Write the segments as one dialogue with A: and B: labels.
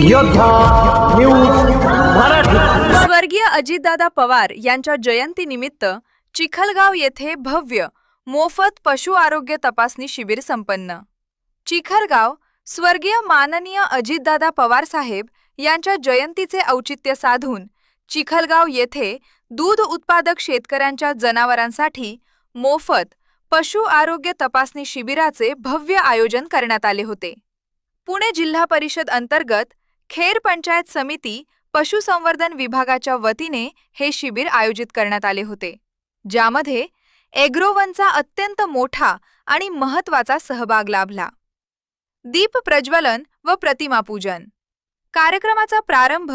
A: योद्धा न्यूज मराठी।
B: स्वर्गीय अजितदादा पवार यांच्या जयंतीनिमित्त चिखलगाव येथे भव्य मोफत पशु आरोग्य तपासणी शिबिर संपन्न। चिखलगाव स्वर्गीय माननीय अजितदादा पवार साहेब यांच्या जयंतीचे औचित्य साधून चिखलगाव येथे दूध उत्पादक शेतकऱ्यांच्या जनावरांसाठी मोफत पशु आरोग्य तपासणी शिबिराचे भव्य आयोजन करण्यात आले होते। पुणे जिल्हा परिषद अंतर्गत खेर पंचायत समिती पशुसंवर्धन विभागाच्या वतीने हे शिबिर आयोजित करण्यात आले होते, ज्यामध्ये एग्रोवनचा अत्यंत मोठा आणि महत्त्वाचा सहभाग लाभला। दीप प्रज्वलन व प्रतिमापूजन कार्यक्रमाचा प्रारंभ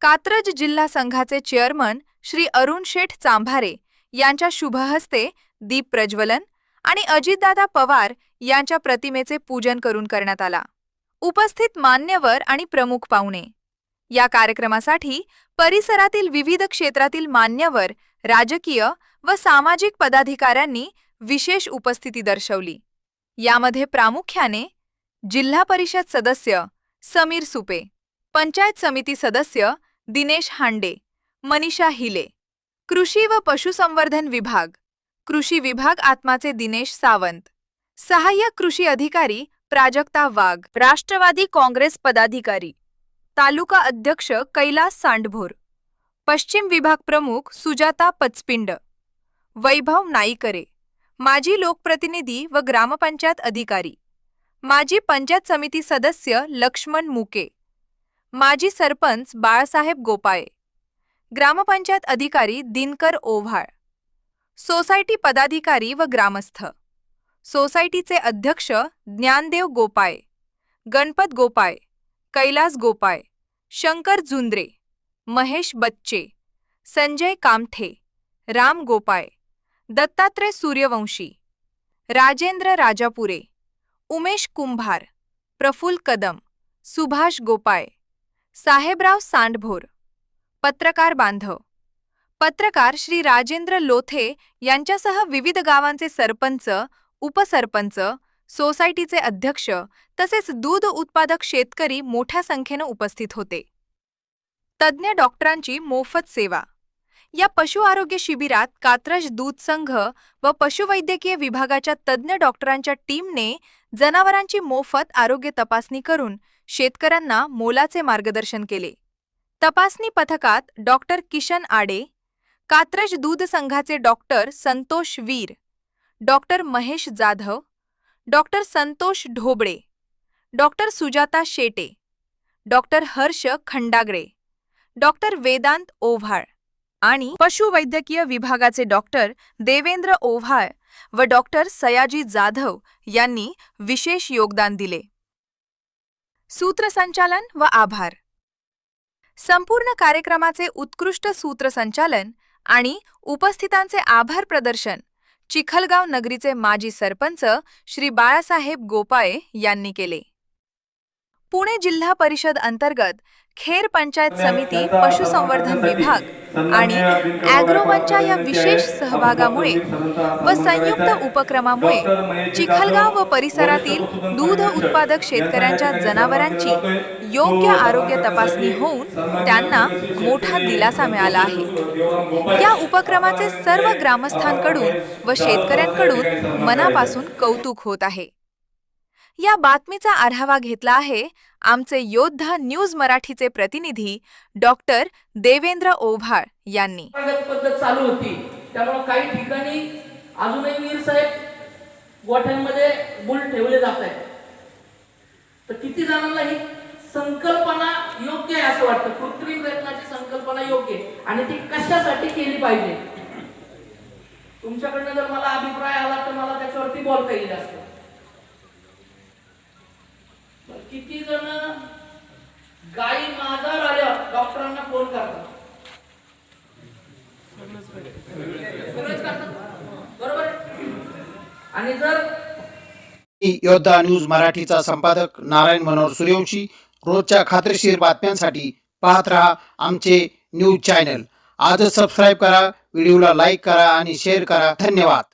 B: कात्रज जिल्हा संघाचे चेअरमन श्री अरुण शेठ चांभारे यांच्या शुभहस्ते दीप प्रज्वलन आणि अजितदादा पवार यांच्या प्रतिमेचे पूजन करून करण्यात आला। उपस्थित मान्यवर आणि प्रमुख पाहुणे या कार्यक्रमासाठी परिसरातील विविध क्षेत्रातील मान्यवर, राजकीय व सामाजिक पदाधिकाऱ्यांनी विशेष उपस्थिती दर्शवली। यामध्ये प्रामुख्याने जिल्हा परिषद सदस्य समीर सुपे, पंचायत समिती सदस्य दिनेश हांडे, मनीषा हिले, कृषी व पशुसंवर्धन विभाग, कृषी विभाग आत्माचे दिनेश सावंत, सहाय्यक कृषी अधिकारी प्राजक्ता वाघ, राष्ट्रवादी काँग्रेस पदाधिकारी, तालुका अध्यक्ष कैलास सांडभोर, पश्चिम विभाग प्रमुख सुजाता पचपिंड, वैभव नाईकरे, माजी लोकप्रतिनिधी व ग्रामपंचायत अधिकारी, माजी पंचायत समिती सदस्य लक्ष्मण मुके, माजी सरपंच बाळासाहेब गोपाळे, ग्रामपंचायत अधिकारी दिनकर ओव्हाळ, सोसायटी पदाधिकारी व ग्रामस्थ, सोसायटीचे अध्यक्ष ज्ञानदेव गोपाळे, गणपत गोपाळे, कैलास गोपाळे, शंकर झुंद्रे, महेश बच्चे, संजय कामठे, राम गोपाळे, दत्तात्रय सूर्यवंशी, राजेंद्र राजापुरे, उमेश कुंभार, प्रफुल्ल कदम, सुभाष गोपाळे, साहेबराव सांडभोर, पत्रकार बांधव, पत्रकार श्री राजेंद्र लोथे यांच्यासह विविध गावांचे सरपंच, उपसरपंच, सोसायटीचे अध्यक्ष तसेच दूध उत्पादक शेतकरी मोठ्या संख्येने उपस्थित होते। तज्ज्ञ डॉक्टरांची मोफत सेवा या पशु आरोग्य शिबिरात कात्रज दूध संघ व पशुवैद्यकीय विभागाच्या तज्ज्ञ डॉक्टरांच्या टीमने जनावरांची मोफत आरोग्य तपासणी करून शेतकऱ्यांना मोलाचे मार्गदर्शन केले। तपासणी पथकात डॉक्टर किशन आडे, कात्रज दूध संघाचे doctor Santosh Veer, doctor Mahesh Jadhav, doctor Santosh Dhobale, doctor Sujata Shete, doctor Harsh Khandagale, doctor Vedant Ovhal आणि पशुवैद्यकीय विभागाचे डॉक्टर देवेंद्र ओव्हाळ व डॉक्टर सयाजी जाधव यांनी विशेष योगदान दिले। सूत्रसंचालन व आभार। संपूर्ण कार्यक्रमाचे उत्कृष्ट सूत्रसंचालन आणि उपस्थितांचे आभार प्रदर्शन चिखलगाव नगरीचे माजी सरपंच श्री बाळासाहेब गोपाळे यांनी केले। पुणे जिल्हा परिषद अंतर्गत खेर पंचायत समिती पशुसंवर्धन विभाग आणि ॲग्रोवनच्या या विशेष सहभागामुळे व संयुक्त उपक्रमामुळे चिखलगाव व परिसरातील दूध उत्पादक शेतकऱ्यांच्या जनावरांची योग्य आरोग्य तपासणी होऊन त्यांना मोठा दिलासा मिळाला आहे। या उपक्रमाचे सर्व ग्रामस्थांकडून व शेतकऱ्यांकडून मनापासून कौतुक होत आहे। या बातमीचा आढावा घेतला आहे आमचे योद्धा न्यूज मराठीचे प्रतिनिधी डॉक्टर देवेंद्र ओव्हाळ यांनी।
C: पद्धत चालू होती, त्यामुळे काही ठिकाणी अजूनही वीर साहेब गोठ्यांमध्ये बुल ठेवले जात आहेत। तर किती जणांना ही संकल्पना योग्य आहे असं वाटतं? कृत्रिम प्रयत्नाची संकल्पना योग्य आहे आणि ती कशासाठी केली पाहिजे? तुमच्याकडनं जर मला अभिप्राय आला तर मला त्याच्यावरती बोलता येईल जास्त। किती जण गाई माझ्यावर आल्या डॉक्टरांना फोन करतात, बरोबर? आणि जर
A: योद्धा न्यूज मराठीचा संपादक नारायण मनोहर सूर्यवंशी रोजच्या खात्रीशीर बातम्यांसाठी पाहत रहा आमचे न्यूज चॅनल। आजच सबस्क्राइब करा, व्हिडिओला लाईक करा आणि शेअर करा। धन्यवाद।